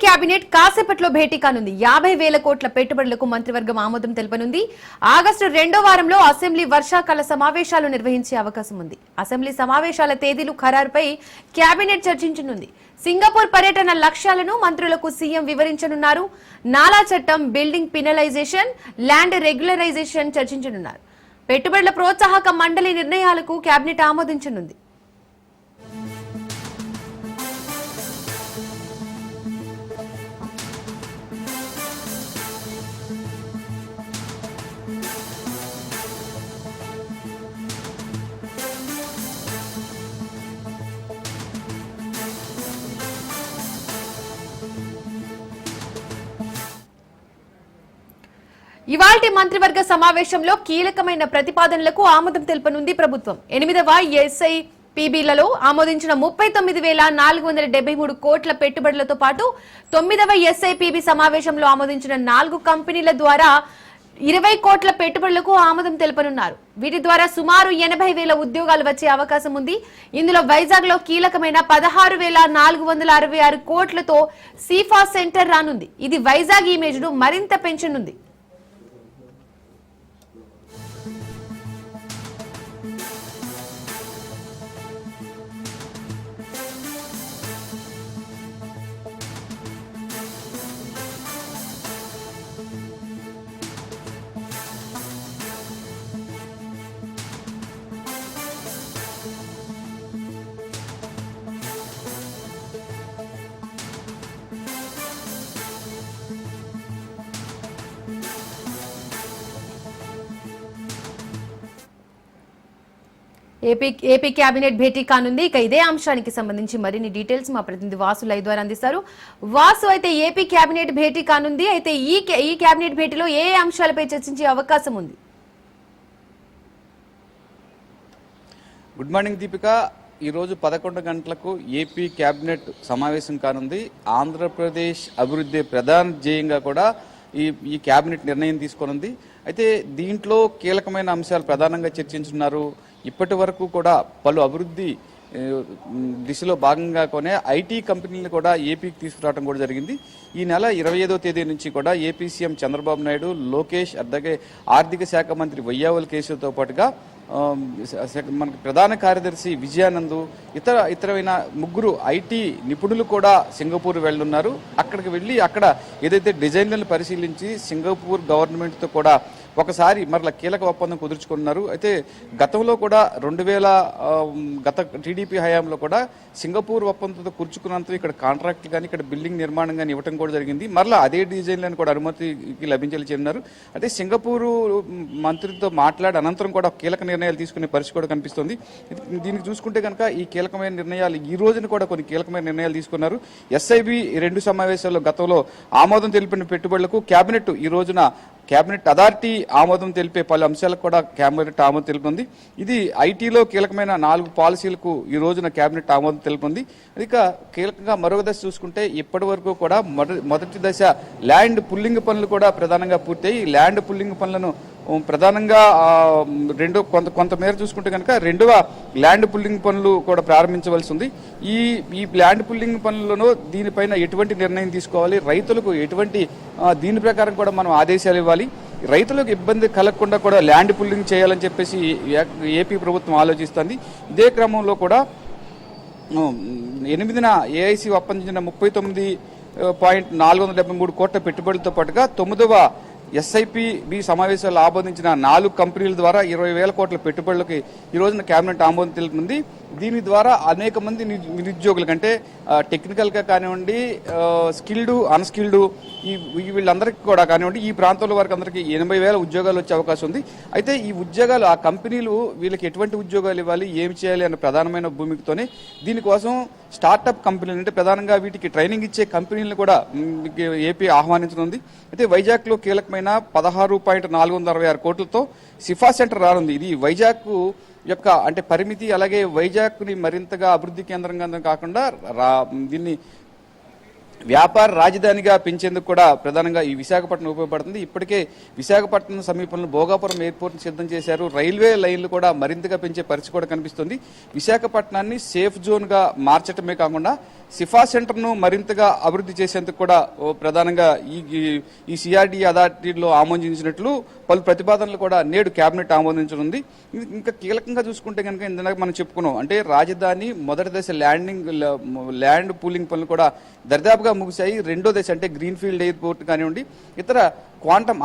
Cabinet కాసేపట్లో భేటీ కానుంది. 50,000 కోట్ల పెట్టుబడులకు మంత్రివర్గం ఆమోదం తెలపనుంది. ఆగస్టు 2వ వారంలో అసెంబ్లీ వర్షాకాల సమావేశాలు నిర్వహించే అవకాశం ఉంది. అసెంబ్లీ సమావేశాల తేదీలు ఖరారుపై కేబినెట్ చర్చించనుంది. సింగపూర్ పర్యటన లక్ష్యాలను మంత్రులకు సీఎం వివరించనున్నారు. నాలా చట్టం, బిల్డింగ్ పినలైజేషన్, ల్యాండ్ రెగ్యులరైజేషన్ చర్చించనున్నారు. పెట్టుబడుల ప్రోత్సాహక మండలి నిర్ణయాలకు కేబినెట్ ఆమోదించనుంది. ఇవాల్టి మంత్రివర్గ సమావేశంలో కీలకమైన ప్రతిపాదనలకు ఆమోదం తెలపనుంది ప్రభుత్వం. 8వ ఎస్ఐపిబిలలో ఆమోదించిన 39,473 కోట్ల పెట్టుబడులతో పాటు 9వ ఎస్ఐపిబి సమావేశంలో ఆమోదించిన 4 కంపెనీల ద్వారా 20 కోట్ల పెట్టుబడులకు ఆమోదం తెలపనున్నారు. వీటి ద్వారా సుమారు 80,000 ఉద్యోగాలు వచ్చే అవకాశం ఉంది. ఇందులో వైజాగ్ లో కీలకమైన 16,466 కోట్లతో సీఫా సెంటర్ రానుంది. ఇది వైజాగ్ ఇమేజ్ ను మరింత పెంచనుంది. ఏపీ కేబినెట్ భేటీ కానుంది. ఇక ఇదే అంశానికి సంబంధించి మరిన్ని డీటెయిల్స్ మా ప్రతినిధి వాసు లైవ్ ద్వారా అందిస్తారు. వాసు, అయితే ఏపీ కేబినెట్ భేటీ కానుంది. అయితే ఈ కేబినెట్ భేటీలో ఏ అంశాలపై చర్చించే అవకాశం ఉంది? Good morning Deepika. ఈరోజు 11 గంటలకు ఏపీ కేబినెట్ సమావేశం కానుంది. ఆంధ్రప్రదేశ్ అభివృద్ధి ప్రధాన ధ్యేయంగా కూడా ఈ కేబినెట్ నిర్ణయం తీసుకొనుంది. అయితే దీంట్లో కీలకమైన అంశాలు ప్రధానంగా చర్చించున్నారు. ఇప్పటి వరకు కూడా పలు అభివృద్ధి దిశలో భాగంగా కొనే ఐటీ కంపెనీలను కూడా ఏపీకి తీసుకురావడం కూడా జరిగింది. ఈ నెల 25వ తేదీ నుంచి కూడా ఏపీ సీఎం చంద్రబాబు నాయుడు, లోకేష్, అలాగే ఆర్థిక శాఖ మంత్రి వయ్యావుల కేశవ్తో పాటుగా మనకి ప్రధాన కార్యదర్శి విజయానంద్, ఇతరమైన 3 ఐటీ నిపుణులు కూడా సింగపూర్ వెళ్ళున్నారు. అక్కడికి వెళ్ళి అక్కడ ఏదైతే డిజైన్లను పరిశీలించి సింగపూర్ గవర్నమెంట్తో కూడా ఒకసారి మరలా కీలక ఒప్పందం కుదుర్చుకున్నారు. అయితే గతంలో కూడా గత టీడీపీ హయాంలో కూడా సింగపూర్ ఒప్పందంతో కూర్చుకున్నంత ఇక్కడ కాంట్రాక్ట్లు కానీ ఇక్కడ బిల్డింగ్ నిర్మాణం కానీ ఇవ్వడం కూడా జరిగింది. మరలా అదే డిజైన్లను కూడా అనుమతికి లభించాలి చెన్నారు. అయితే సింగపూరు మంత్రితో మాట్లాడి అనంతరం కూడా కీలక నిర్ణయాలు తీసుకునే పరిస్థితి కూడా కనిపిస్తుంది. దీనికి చూసుకుంటే కనుక ఈ కీలకమైన నిర్ణయాలు ఈ రోజున కూడా కొన్ని కీలకమైన నిర్ణయాలు తీసుకున్నారు. ఎస్ఐబి 2 సమావేశాల్లో గతంలో ఆమోదం తెలిపిన పెట్టుబడులకు కేబినెట్ ఈ రోజున కేబినెట్ అథారిటీ ఆమోదం తెలిపే పలు అంశాలకు కూడా కేబినెట్ ఆమోదం తెలుపుతుంది. ఇది ఐటీలో కీలకమైన 4 పాలసీలకు ఈ రోజున కేబినెట్ ఆమోదం తెలుపుతుంది. ఇక కీలకంగా మరొక దశ చూసుకుంటే ఇప్పటి వరకు కూడా మొదటి దశ ల్యాండ్ పుల్లింగ్ పనులు కూడా ప్రధానంగా పూర్తయి ల్యాండ్ పుల్లింగ్ పనులను ప్రధానంగా కొంతమేర చూసుకుంటే కనుక 2వ ల్యాండ్ పుల్లింగ్ పనులు కూడా ప్రారంభించవలసి ఉంది. ఈ ల్యాండ్ పుల్లింగ్ పనులను దీనిపైన ఎటువంటి నిర్ణయం తీసుకోవాలి, రైతులకు ఎటువంటి దీని ప్రకారం కూడా మనం ఆదేశాలు ఇవ్వాలి, రైతులకు ఇబ్బంది కలగకుండా కూడా ల్యాండ్ పుల్లింగ్ చేయాలని చెప్పేసి ఏపీ ప్రభుత్వం ఆలోచిస్తుంది. ఇదే క్రమంలో కూడా 8న ఏఐసి ఒప్పందించిన 39,473 కోట్ల పెట్టుబడులతో పాటుగా 9వ ఎస్ఐపిబి సమావేశాల్లో ఆమోదించిన 4 కంపెనీల ద్వారా 20,000 కోట్ల పెట్టుబడులకి ఈ రోజున కేబినెట్ ఆమోదం తెలుపుతుంది. దీని ద్వారా అనేక మంది నిరుద్యోగుల కంటే టెక్నికల్గా కానివ్వండి, స్కిల్డ్, అన్స్కిల్డ్ వీళ్ళందరికీ కూడా కానివ్వండి, ఈ ప్రాంతంలో వారికి అందరికీ 80,000 ఉద్యోగాలు వచ్చే అవకాశం ఉంది. అయితే ఈ ఉద్యోగాలు ఆ కంపెనీలు వీళ్ళకి ఎటువంటి ఉద్యోగాలు ఇవ్వాలి, ఏమి చేయాలి అన్న ప్రధానమైన భూమికతోనే దీనికోసం స్టార్టప్ కంపెనీలు అంటే ప్రధానంగా వీటికి ట్రైనింగ్ ఇచ్చే కంపెనీలను కూడా ఏపీ ఆహ్వానించనుంది. అయితే వైజాగ్లో కీలకమైన 16,466 కోట్లతో సిఫా సెంటర్ రానుంది. ఇది వైజాగ్ యొక్క అంటే పరిమితి, అలాగే వైజాగ్ని మరింతగా అభివృద్ధి కేంద్రంగా కాకుండా దీన్ని వ్యాపార రాజధానిగా పెంచేందుకు కూడా ప్రధానంగా ఈ విశాఖపట్నం ఉపయోగపడుతుంది. ఇప్పటికే విశాఖపట్నం సమీపంలో భోగాపురం ఎయిర్పోర్ట్ను సిద్ధం చేశారు. రైల్వే లైన్లు కూడా మరింతగా పెంచే పరిస్థితి కూడా కనిపిస్తుంది. విశాఖపట్నాన్ని సేఫ్ జోన్గా మార్చడమే కాకుండా సిఫా సెంటర్ను మరింతగా అభివృద్ధి చేసేందుకు కూడా ప్రధానంగా ఈ సిఆర్డీ అథారిటీలో ఆమోదించినట్లు పలు ప్రతిపాదనలు కూడా నేడు కేబినెట్ ఆమోదించనుంది. ఇంకా కీలకంగా చూసుకుంటే కనుక ఇందాక మనం చెప్పుకున్నాం, అంటే రాజధాని మొదటి దశ ల్యాండ్ పూలింగ్ పనులు కూడా దర్దాపుగా ముగిశాయి. రెండో దశ అంటే గ్రీన్ఫీల్డ్ ఎయిర్పోర్ట్ కానివ్వండి, ఇతర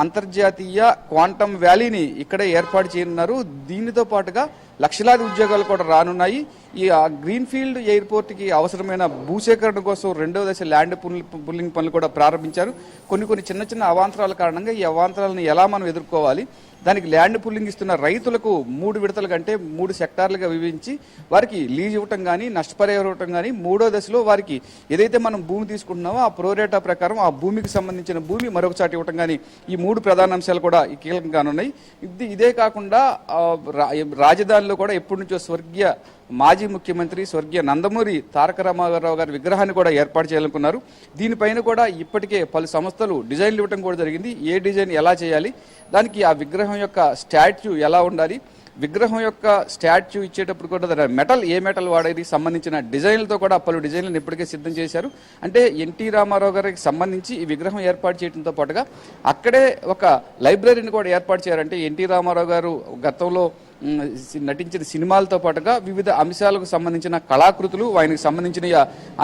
అంతర్జాతీయ క్వాంటమ్ వ్యాలీని ఇక్కడే ఏర్పాటు చేయనున్నారు. దీనితో పాటుగా లక్షలాది ఉద్యోగాలు కూడా రానున్నాయి. ఈ గ్రీన్ఫీల్డ్ ఎయిర్పోర్ట్కి అవసరమైన భూసేకరణ కోసం రెండో దశ ల్యాండ్ పుల్లింగ్ పనులు కూడా ప్రారంభించారు. కొన్ని చిన్న అవాంతరాల కారణంగా ఈ అవాంతరాలను ఎలా మనం ఎదుర్కోవాలి, దానికి ల్యాండ్ పుల్లింగ్ ఇస్తున్న రైతులకు 3 విడతల కంటే 3 సెక్టార్లుగా విభజించి వారికి లీజ్ ఇవ్వటం కానీ నష్టపరిహారం ఇవ్వటం కానీ, మూడో దశలో వారికి ఏదైతే మనం భూమి తీసుకుంటున్నామో ఆ ప్రోరేటా ప్రకారం ఆ భూమికి సంబంధించిన భూమి మరొక చాటి ఇవ్వటం కానీ, ఈ 3 ప్రధాన అంశాలు కూడా కీలకంగానున్నాయి. ఇదే కాకుండా రాజధానిలో కూడా ఎప్పటి నుంచో స్వర్గీయ మాజీ ముఖ్యమంత్రి స్వర్గీయ నందమూరి తారక రామారావు గారి విగ్రహాన్ని కూడా ఏర్పాటు చేయాలనుకున్నారు. దీనిపైన కూడా ఇప్పటికే పలు సంస్థలు డిజైన్లు ఇవ్వడం కూడా జరిగింది. ఏ డిజైన్ ఎలా చేయాలి, దానికి ఆ విగ్రహం యొక్క స్టాచ్యూ ఎలా ఉండాలి, విగ్రహం యొక్క స్టాచ్యూ ఇచ్చేటప్పుడు కూడా ఏ మెటల్ వాడేది సంబంధించిన డిజైన్లతో కూడా పలు డిజైన్లను ఇప్పటికే సిద్ధం చేశారు. అంటే ఎన్టీ రామారావు గారికి సంబంధించి ఈ విగ్రహం ఏర్పాటు చేయడంతో పాటుగా అక్కడే ఒక లైబ్రరీని కూడా ఏర్పాటు చేయాలంటే ఎన్టీ రామారావు గారు గతంలో నటించిన సినిమాలతో పాటుగా వివిధ అంశాలకు సంబంధించిన కళాకృతులు, ఆయనకు సంబంధించిన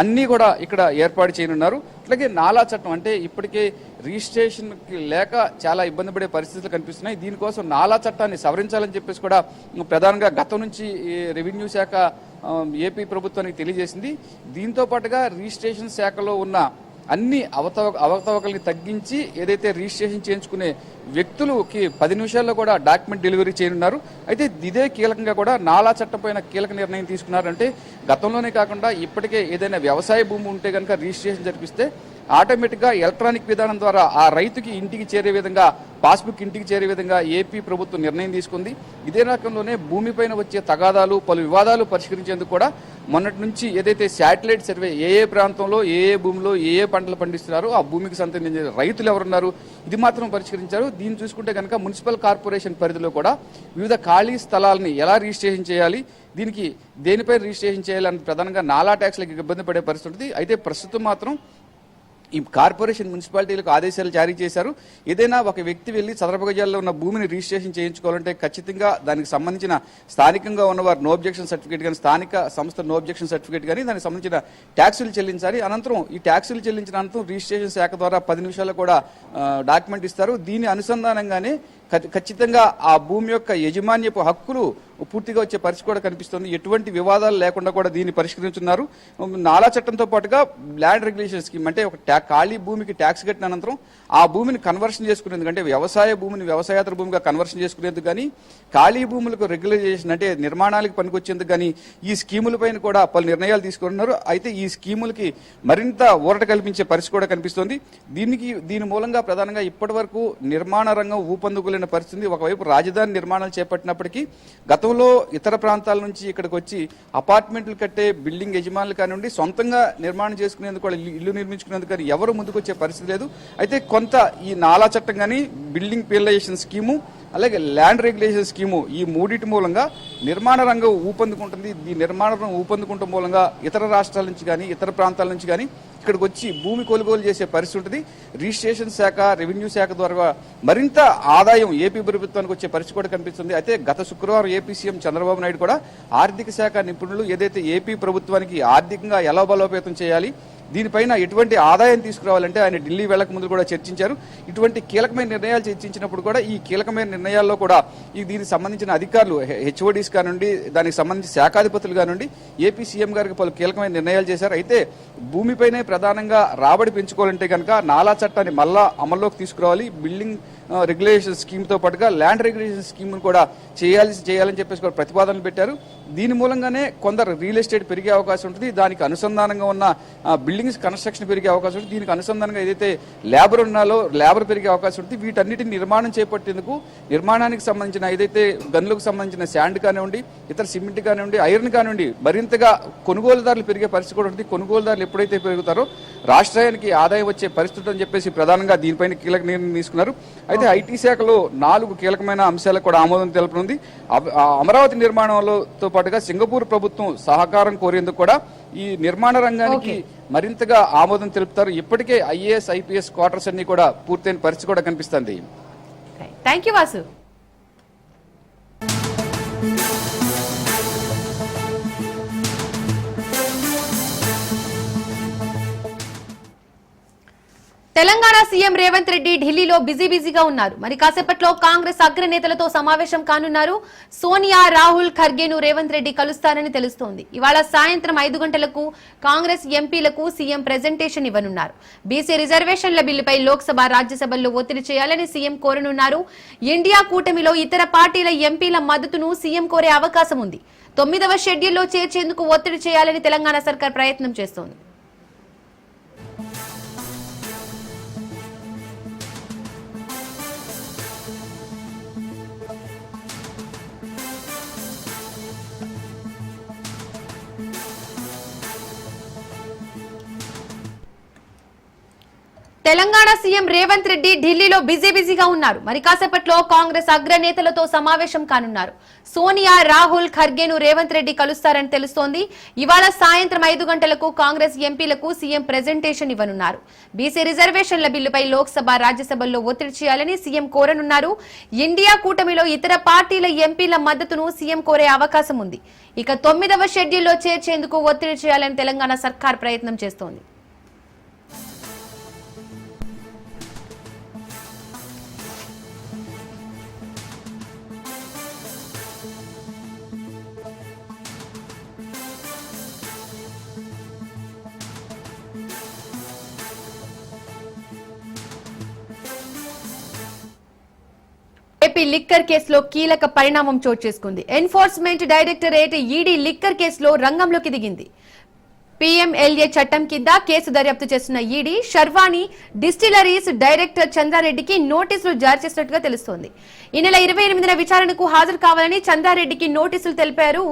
అన్నీ కూడా ఇక్కడ ఏర్పాటు చేయనున్నారు. అట్లాగే నాలా చట్టం, అంటే ఇప్పటికే రిజిస్ట్రేషన్కి లేక చాలా ఇబ్బంది పడే పరిస్థితులు కనిపిస్తున్నాయి. దీనికోసం నాలా చట్టాన్ని సవరించాలని చెప్పేసి కూడా ప్రధానంగా గతం నుంచి రెవెన్యూ శాఖ ఏపీ ప్రభుత్వానికి తెలియజేసింది. దీంతో పాటుగా రిజిస్ట్రేషన్ శాఖలో ఉన్న అన్ని అవకతవకల్ని తగ్గించి ఏదైతే రిజిస్ట్రేషన్ చేయించుకునే వ్యక్తులకి 10 నిమిషాల్లో కూడా డాక్యుమెంట్ డెలివరీ చేయనున్నారు. అయితే ఇదే కీలకంగా కూడా నాలా చట్టం పైన కీలక నిర్ణయం తీసుకున్నారంటే గతంలోనే కాకుండా ఇప్పటికే ఏదైనా వ్యవసాయ భూమి ఉంటే కనుక రిజిస్ట్రేషన్ జరిపిస్తే ఆటోమేటిక్గా ఎలక్ట్రానిక్ విధానం ద్వారా ఆ రైతుకి ఇంటికి చేరే విధంగా, పాస్బుక్ ఇంటికి చేరే విధంగా ఏపీ ప్రభుత్వం నిర్ణయం తీసుకుంది. ఇదే రకంలోనే భూమిపైన వచ్చే తగాదాలు, పలు వివాదాలు పరిష్కరించేందుకు కూడా మొన్నటి నుంచి ఏదైతే శాటిలైట్ సర్వే ఏ ప్రాంతంలో ఏ భూమిలో ఏ పంటలు పండిస్తున్నారో ఆ భూమికి సంబంధించిన రైతులు ఎవరున్నారు ఇది మాత్రం పరిష్కరించారు. దీన్ని చూసుకుంటే కనుక మున్సిపల్ కార్పొరేషన్ పరిధిలో కూడా వివిధ ఖాళీ స్థలాలని ఎలా రిజిస్ట్రేషన్ చేయాలి, దీనికి దేనిపై రిజిస్ట్రేషన్ చేయాలని ప్రధానంగా నాలా ట్యాక్స్లకు ఇబ్బంది పడే పరిస్థితి ఉంటుంది. అయితే ప్రస్తుతం మాత్రం ఈ కార్పొరేషన్ మున్సిపాలిటీలకు ఆదేశాలు జారీ చేశారు. ఏదైనా ఒక వ్యక్తి వెళ్లి చదరపు గజాల్లో ఉన్న భూమిని రిజిస్ట్రేషన్ చేయించుకోవాలంటే ఖచ్చితంగా దానికి సంబంధించిన స్థానికంగా ఉన్నవారు నో అబ్జెక్షన్ సర్టిఫికేట్ కానీ, స్థానిక సంస్థ నో అబ్జెక్షన్ సర్టిఫికేట్ కానీ, దానికి సంబంధించిన ట్యాక్సులు చెల్లించాలి. అనంతరం ఈ ట్యాక్సులు చెల్లించిన అనంతరం రిజిస్ట్రేషన్ శాఖ ద్వారా 10 నిమిషాల్లో కూడా డాక్యుమెంట్ ఇస్తారు. దీని అనుసంధానంగానే ఖచ్చితంగా ఆ భూమి యొక్క యజమాన్యపు హక్కులు పూర్తిగా వచ్చే పరిస్థితి కూడా కనిపిస్తుంది. ఎటువంటి వివాదాలు లేకుండా కూడా దీన్ని పరిష్కరించున్నారు. నాలా చట్టంతో పాటుగా ల్యాండ్ రెగ్యులేషన్ స్కీమ్, అంటే ఒక ఖాళీ భూమికి ట్యాక్స్ కట్టిన అనంతరం ఆ భూమిని కన్వర్షన్ చేసుకునేందుకు, అంటే వ్యవసాయ భూమిని వ్యవసాయేతర భూమిగా కన్వర్షన్ చేసుకునేందుకు కానీ, ఖాళీ భూములకు రెగ్యులైజేషన్ అంటే నిర్మాణాలకు పనికొచ్చేందుకు కానీ ఈ స్కీములపైన కూడా పలు నిర్ణయాలు తీసుకుంటున్నారు. అయితే ఈ స్కీములకి మరింత ఊరట కల్పించే పరిస్థితి కూడా కనిపిస్తోంది. దీని మూలంగా ప్రధానంగా ఇప్పటి వరకు నిర్మాణ రంగం ఊపందుకులేని పరిస్థితి. ఒకవైపు రాజధాని నిర్మాణాలు చేపట్టినప్పటికీ గతంలో ఇతర ప్రాంతాల నుంచి ఇక్కడికి వచ్చి అపార్ట్మెంట్లు కట్టే బిల్డింగ్ యజమానులు కానివ్వండి, సొంతంగా నిర్మాణం చేసుకునేందుకు కూడా ఇల్లు నిర్మించుకునేందుకు కానీ ఎవరు ముందుకు వచ్చే పరిస్థితి లేదు. అయితే కొంత ఈ నాలా చట్టం కానీ, బిల్డింగ్ పిల్లైజేషన్ స్కీము, అలాగే ల్యాండ్ రెగ్యులేషన్ స్కీము, ఈ మూడింటి మూలంగా నిర్మాణ రంగం ఊపందుకుంటుంది. ఈ నిర్మాణ రంగం ఊపందుకుంటం మూలంగా ఇతర రాష్ట్రాల నుంచి కానీ, ఇతర ప్రాంతాల నుంచి కానీ ఇక్కడికి వచ్చి భూమి కొనుగోలు చేసే పరిస్థితి ఉంటుంది. రిజిస్ట్రేషన్ శాఖ, రెవెన్యూ శాఖ ద్వారా మరింత ఆదాయం ఏపీ ప్రభుత్వానికి వచ్చే పరిస్థితి కూడా కనిపిస్తుంది. అయితే గత శుక్రవారం ఏపీ సీఎం చంద్రబాబు నాయుడు కూడా ఆర్థిక శాఖ నిపుణులు ఏదైతే ఏపీ ప్రభుత్వానికి ఆర్థికంగా ఎలా బలోపేతం చేయాలి, దీనిపైన ఎటువంటి ఆదాయం తీసుకురావాలంటే ఆయన ఢిల్లీ వెళ్లక ముందు కూడా చర్చించారు. ఇటువంటి కీలకమైన నిర్ణయాలు చర్చించినప్పుడు కూడా ఈ కీలకమైన నిర్ణయాల్లో కూడా దీనికి సంబంధించిన అధికారులు, హెచ్ఓడీస్ కానివ్వండి, దానికి సంబంధించిన శాఖాధిపతులు కానివ్వండి, ఏపీ సీఎం గారికి పలు కీలకమైన నిర్ణయాలు చేశారు. అయితే భూమిపైనే ప్రధానంగా రాబడి పెంచుకోవాలంటే కనుక నాలా చట్టాన్ని మళ్ళా అమల్లోకి తీసుకురావాలి. బిల్డింగ్ రెగ్యులేషన్ స్కీమ్తో పాటుగా ల్యాండ్ రెగ్యులేషన్ స్కీమ్ను కూడా చేయాలని చెప్పేసి కూడా ప్రతిపాదనలు పెట్టారు. దీని మూలంగానే కొందరు రియల్ ఎస్టేట్ పెరిగే అవకాశం ఉంటుంది. దానికి అనుసంధానంగా ఉన్న బిల్డింగ్ బిల్డింగ్స్ కన్స్ట్రక్షన్ పెరిగే అవకాశం ఉంటుంది. దీనికి అనుసంధానంగా ఏదైతే లేబర్ ఉన్నాలో లేబర్ పెరిగే అవకాశం ఉంటుంది. వీటన్నిటిని నిర్మాణం చేపట్టేందుకు నిర్మాణానికి సంబంధించిన ఏదైతే గనులకు సంబంధించిన శాండ్ కానివ్వండి, ఇతర సిమెంట్ కానివ్వండి, ఐరన్ కానివ్వండి మరింతగా కొనుగోలుదారులు పెరిగే పరిస్థితి కూడా ఉంటుంది. కొనుగోలుదారులు ఎప్పుడైతే పెరుగుతారో రాష్ట్రానికి ఆదాయం వచ్చే పరిస్థితి అని చెప్పేసి ప్రధానంగా దీనిపైన కీలక నిర్ణయం తీసుకున్నారు. అయితే ఐటీ శాఖలో 4 కీలకమైన అంశాలకు కూడా ఆమోదం తెలపనుంది. అమరావతి నిర్మాణంతో పాటుగా సింగపూర్ ప్రభుత్వం సహకారం కోరేందుకు కూడా ఈ నిర్మాణ రంగానికి మరింతగా ఆమోదం తెలుపుతారు. ఇప్పటికే ఐఏఎస్ ఐపీఎస్ క్వార్టర్స్ అన్ని కూడా పూర్తయిన పరిస్థితి కూడా కనిపిస్తుంది. Thank you Vasu. Telangana CM Revanth Reddy ఢిల్లీలో బిజీగా ఉన్నారు. మరి కాసేపట్లో కాంగ్రెస్ అగ్రనేతలతో సమావేశం కానున్నారు. సోనియా, రాహుల్ ఖర్గేను రేవంత్ రెడ్డి కలుస్తారని తెలుస్తోంది. ఇవాళ సాయంత్రం 5 గంటలకు కాంగ్రెస్ ఎంపీలకు సీఎం ప్రెజెంటేషన్ ఇవ్వనున్నారు. బీసీ రిజర్వేషన్ల బిల్లుపై లోక్సభ, రాజ్యసభల్లో ఒత్తిడి చేయాలని సీఎం కోరనున్నారు. ఇండియా కూటమిలో ఇతర పార్టీల ఎంపీల మద్దతును సీఎం కోరే అవకాశం ఉంది. 9వ షెడ్యూల్లో చేర్చేందుకు ఒత్తిడి చేయాలని తెలంగాణ సర్కార్ ప్రయత్నం చేస్తోంది. తెలంగాణ సీఎం రేవంత్ రెడ్డి ఢిల్లీలో బిజీగా ఉన్నారు. మరి కాసేపట్లో కాంగ్రెస్ అగ్రనేతలతో సమావేశం కానున్నారు. సోనియా, రాహుల్ ఖర్గేను రేవంత్ రెడ్డి కలుస్తారని తెలుస్తోంది. ఇవాళ సాయంత్రం 5 గంటలకు కాంగ్రెస్ ఎంపీలకు సీఎం ప్రెజెంటేషన్ ఇవ్వనున్నారు. బీసీ రిజర్వేషన్ల బిల్లుపై లోక్సభ, రాజ్యసభల్లో ఒత్తిడి చేయాలని సీఎం కోరనున్నారు. ఇండియా కూటమిలో ఇతర పార్టీల ఎంపీల మద్దతును సీఎం కోరే అవకాశం ఉంది. ఇక 9వ షెడ్యూల్లో చేర్చేందుకు ఒత్తిడి చేయాలని తెలంగాణ సర్కార్ ప్రయత్నం చేస్తోంది. ఏపీ లిక్కర్ కేసులో కీలక పరిణామం చోటు చేసుకుంది. ఎన్ఫోర్స్మెంట్ డైరెక్టరేట్ ఈడీ లిక్కర్ కేసులో రంగంలోకి దిగింది. పీఎంఎల్ఏ చట్టం కింద కేసు దర్యాప్తు చేస్తున్న ఈడీ షర్వాణి డిస్టిలరీస్ డైరెక్టర్ చంద్రారెడ్డికి నోటీసులు జారీ చేసినట్టుగా తెలుస్తోంది. ఈ నెల 28న విచారణకు హాజరు కావాలని చంద్రారెడ్డికి నోటీసులు తెలిపారు.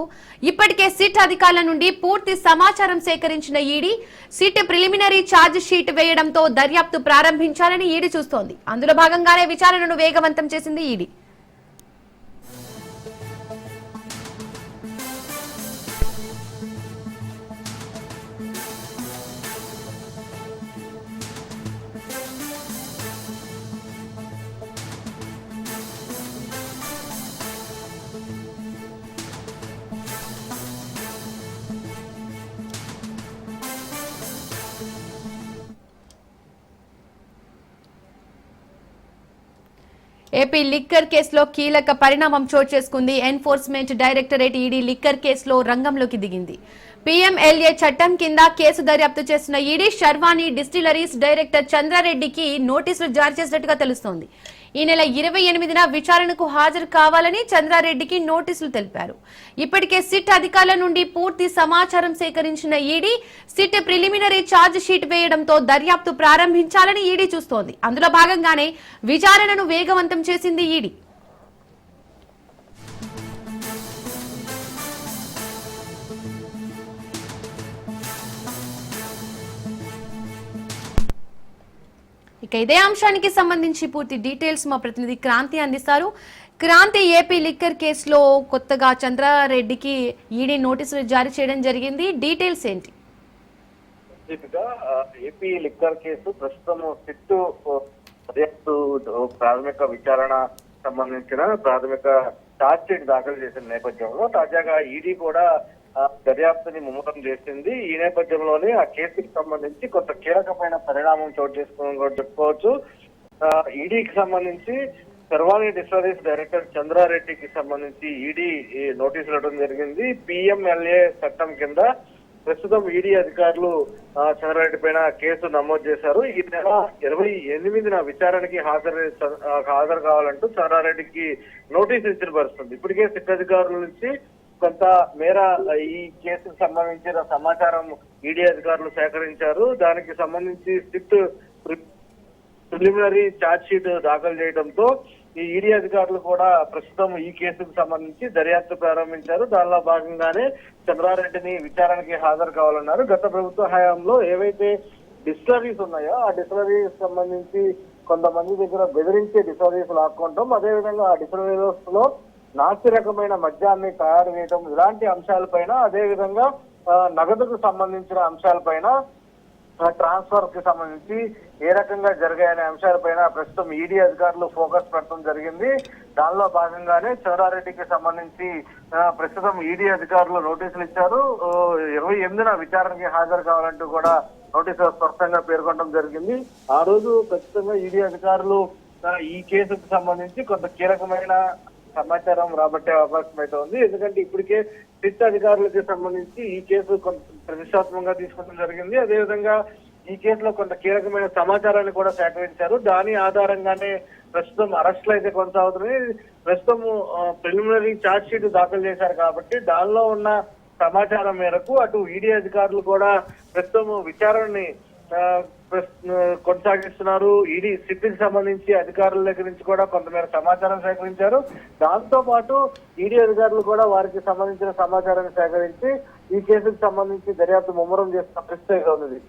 ఇప్పటికే సిట్ అధికారుల నుండి పూర్తి సమాచారం సేకరించిన ED SIT preliminary charge sheet వేయడంతో దర్యాప్తు ప్రారంభించాలని ఈడీ చూస్తోంది. అందులో భాగంగానే విచారణను వేగవంతం చేసింది ఈడీ. ఏపీ లిక్కర్ కేసులో కీలక పరిణామం చోటు చేసుకుంది. ఎన్ఫోర్స్మెంట్ డైరెక్టరేట్ ఈడీ లిక్కర్ కేసులో రంగంలోకి దిగింది. పీఎంఎల్ఏ చట్టం కింద కేసు దర్యాప్తు చేస్తున్న ఈడీ షర్వాణి డిస్టిలరీస్ డైరెక్టర్ చంద్రారెడ్డికి నోటీసులు జారీ చేసినట్టుగా తెలుస్తోంది. ఈ నెల 28న విచారణకు హాజరు కావాలని చంద్రారెడ్డికి నోటీసులు తెలిపారు. ఇప్పటికే సిట్ అధికారుల నుండి పూర్తి సమాచారం సేకరించిన ED SIT preliminary charge sheet వేయడంతో దర్యాప్తు ప్రారంభించాలని ఈడీ చూస్తోంది. అందులో భాగంగానే విచారణను వేగవంతం చేసింది ఈడీ. ఇక ఇదే అంశానికి సంబంధించి పూర్తి డీటెయిల్స్ మా ప్రతినిధి క్రాంతి అందిస్తారు. క్రాంతి, ఏపీ లిక్కర్ కేసులో కొత్తగా చంద్రారెడ్డికి ఈడీ నోటీసులు జారీ చేయడం జరిగింది. డీటెయిల్స్ ఏంటి? ఏపీ లిక్కర్ కేసు ప్రస్తుతం సిట్ దర్యాప్తు ప్రాథమిక విచారణ సంబంధించిన ప్రాథమిక ఛార్జ్ షీట్ దాఖలు చేసిన నేపథ్యంలో తాజాగా ఈడీ కూడా దర్యాప్తుని ముమ్మరం చేసింది. ఈ నేపథ్యంలోనే ఆ కేసుకి సంబంధించి కొంత కీలకమైన పరిణామం చోటు చేసుకుని కూడా చెప్పుకోవచ్చు. ఈడీకి సంబంధించి షర్వాణి డిస్టిలరీస్ డైరెక్టర్ చంద్రారెడ్డికి సంబంధించి ఈడీ నోటీసులు ఇవ్వడం జరిగింది. పీఎంఎల్ఏ చట్టం కింద ప్రస్తుతం ఈడీ అధికారులు చంద్రారెడ్డి పైన కేసు నమోదు చేశారు. ఈ నెల 28న విచారణకి హాజరు కావాలంటూ చంద్రారెడ్డికి నోటీసు ఇచ్చిన పరిస్థితుంది. ఇప్పటికే సిట్ అధికారుల నుంచి కొంత మేర ఈ కేసుకు సంబంధించిన సమాచారం ఈడీ అధికారులు సేకరించారు. దానికి సంబంధించి స్ట్రిక్ట్ ప్రిలిమినరీ ఛార్జ్ షీట్ దాఖలు చేయడంతో ఈ ఈడీ అధికారులు కూడా ప్రస్తుతం ఈ కేసుకు సంబంధించి దర్యాప్తు ప్రారంభించారు. దానిలో భాగంగానే చంద్రారెడ్డిని విచారణకి హాజరు కావాలన్నారు. గత ప్రభుత్వ హయాంలో ఏవైతే డిస్టిలరీస్ ఉన్నాయో ఆ డిస్టిలరీస్ సంబంధించి కొంతమంది దగ్గర బెదిరించే డిస్టిలరీస్ లాక్కోవడం, అదేవిధంగా ఆ డిస్టిలరీస్ లో నాసి రకమైన మద్యాన్ని తయారు చేయడం, ఇలాంటి అంశాలపైన, అదేవిధంగా నగదుకు సంబంధించిన అంశాలపైన, ట్రాన్స్ఫర్ కి సంబంధించి ఏ రకంగా జరిగాయనే అంశాలపైన ప్రస్తుతం ఈడీ అధికారులు ఫోకస్ పెట్టడం జరిగింది. దానిలో భాగంగానే చంద్రారెడ్డికి సంబంధించి ప్రస్తుతం ఈడీ అధికారులు నోటీసులు ఇచ్చారు. 28న విచారణకి హాజరు కావాలంటూ కూడా నోటీసులు స్పష్టంగా పేర్కొనడం జరిగింది. ఆ రోజు ఖచ్చితంగా ఈడీ అధికారులు ఈ కేసుకు సంబంధించి కొంత కీలకమైన సమాచారం రాబట్టే అవకాశం అయితే ఉంది. ఎందుకంటే ఇప్పటికే సిట్ అధికారులకి సంబంధించి ఈ కేసు కొంత ప్రతిష్టాత్మకంగా తీసుకోవడం జరిగింది. అదేవిధంగా ఈ కేసులో కొంత కీలకమైన సమాచారాన్ని కూడా సేకరించారు. దాని ఆధారంగానే ప్రస్తుతం అరెస్టులు అయితే కొనసాగుతున్నాయి. ప్రస్తుతం ప్రిలిమినరీ ఛార్జ్ షీట్ దాఖలు చేశారు కాబట్టి దానిలో ఉన్న సమాచారం మేరకు అటు ఈడీ అధికారులు కూడా ప్రస్తుతం విచారణని కొనసాగిస్తున్నారు. ఈడీ సిట్కి సంబంధించి అధికారుల దగ్గర నుంచి కూడా కొంతమేర సమాచారం సేకరించారు. దాంతో పాటు ఈడీ అధికారులు కూడా వారికి సంబంధించిన సమాచారాన్ని సేకరించి ఈ కేసుకు సంబంధించి దర్యాప్తు ముమ్మరం చేస్తున్న పరిస్థితి ఉంది.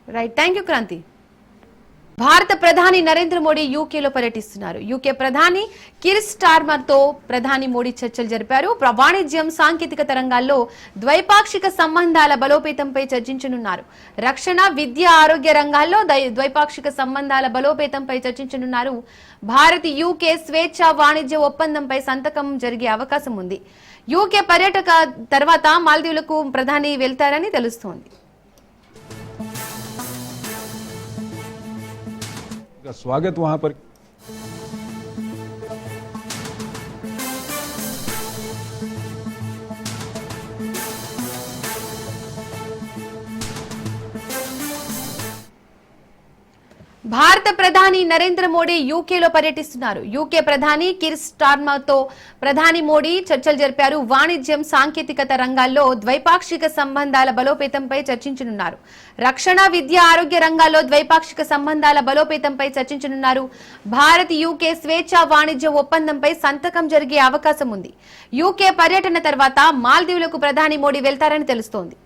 Right, thank you Kranthi. భారత ప్రధాని నరేంద్ర మోడీ యూకేలో పర్యటిస్తున్నారు. యూకే ప్రధాని కిర్ స్టార్మర్ తో ప్రధాని మోడీ చర్చలు జరిపారు. వాణిజ్యం, సాంకేతికత రంగాల్లో ద్వైపాక్షిక సంబంధాల బలోపేతంపై చర్చించనున్నారు. రక్షణ, విద్య, ఆరోగ్య రంగాల్లో ద్వైపాక్షిక సంబంధాల బలోపేతంపై చర్చించనున్నారు. భారత్ యూకే స్వేచ్ఛా వాణిజ్య ఒప్పందంపై సంతకం జరిగే అవకాశం ఉంది. యూకే పర్యటక తర్వాత మాల్దీవులకు ప్రధాని వెళ్తారని తెలుస్తోంది. का स्वागत वहां पर భారత ప్రధాని నరేంద్ర మోడీ యూకేలో పర్యటిస్తున్నారు. యూకే ప్రధాని కిర్ స్టార్మర్ తో ప్రధాని మోడీ చర్చలు జరిపారు. వాణిజ్యం, సాంకేతికత రంగాల్లో ద్వైపాక్షిక సంబంధాల బలోపేతంపై చర్చించనున్నారు. రక్షణ, విద్య, ఆరోగ్య రంగాల్లో ద్వైపాక్షిక సంబంధాల బలోపేతంపై చర్చించనున్నారు. భారత్ యూకే స్వేచ్ఛా వాణిజ్య ఒప్పందంపై సంతకం జరిగే అవకాశం ఉంది. యూకే పర్యటన తర్వాత మాల్దీవులకు ప్రధాని మోడీ వెళ్తారని తెలుస్తోంది.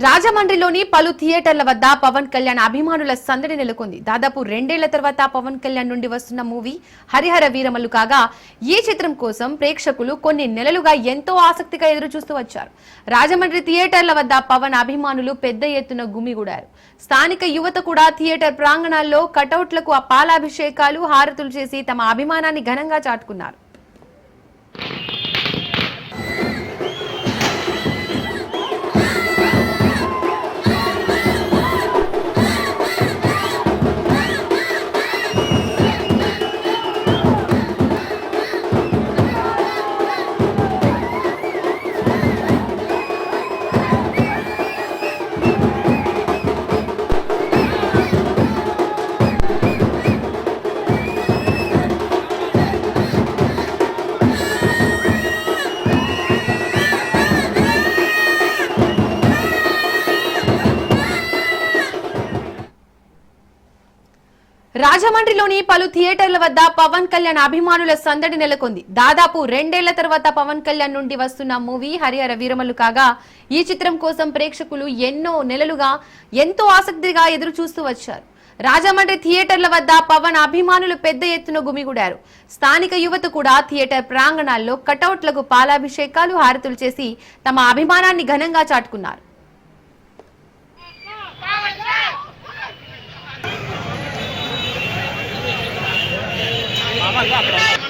రాజమండ్రిలోని పలు థియేటర్ల వద్ద పవన్ కళ్యాణ్ అభిమానుల సందడి నెలకొంది. దాదాపు 2 ఏళ్ల తర్వాత పవన్ కళ్యాణ్ నుండి వస్తున్న మూవీ హరిహర వీరమల్లు కాగా, ఈ చిత్రం కోసం ప్రేక్షకులు కొన్ని నెలలుగా ఎంతో ఆసక్తిగా ఎదురు చూస్తూ వచ్చారు. రాజమండ్రి థియేటర్ల వద్ద పవన్ అభిమానులు పెద్ద ఎత్తున గుమిగూడారు. స్థానిక యువత కూడా థియేటర్ ప్రాంగణాల్లో కటౌట్లకు పాలాభిషేకాలు, హారతులు చేసి తమ అభిమానాన్ని ఘనంగా చాటుకున్నారు. రాజమండ్రిలోని పలు థియేటర్ల వద్ద పవన్ కళ్యాణ్ అభిమానుల సందడి నెలకొంది. దాదాపు 2 ఏళ్ల తర్వాత పవన్ కళ్యాణ్ నుండి వస్తున్న మూవీ హరిహర వీరమల్లు కాగా ఈ చిత్రం కోసం ప్రేక్షకులు ఎన్నో నెలలుగా ఎంతో ఆసక్తిగా ఎదురు చూస్తూ వచ్చారు. రాజమండ్రి థియేటర్ల వద్ద పవన్ అభిమానులు పెద్ద ఎత్తున గుమిగూడారు. స్థానిక యువత కూడా థియేటర్ ప్రాంగణాల్లో కటౌట్లకు పాలాభిషేకాలు, హారతులు చేసి తమ అభిమానాన్ని ఘనంగా చాటుకున్నారు. Vamos,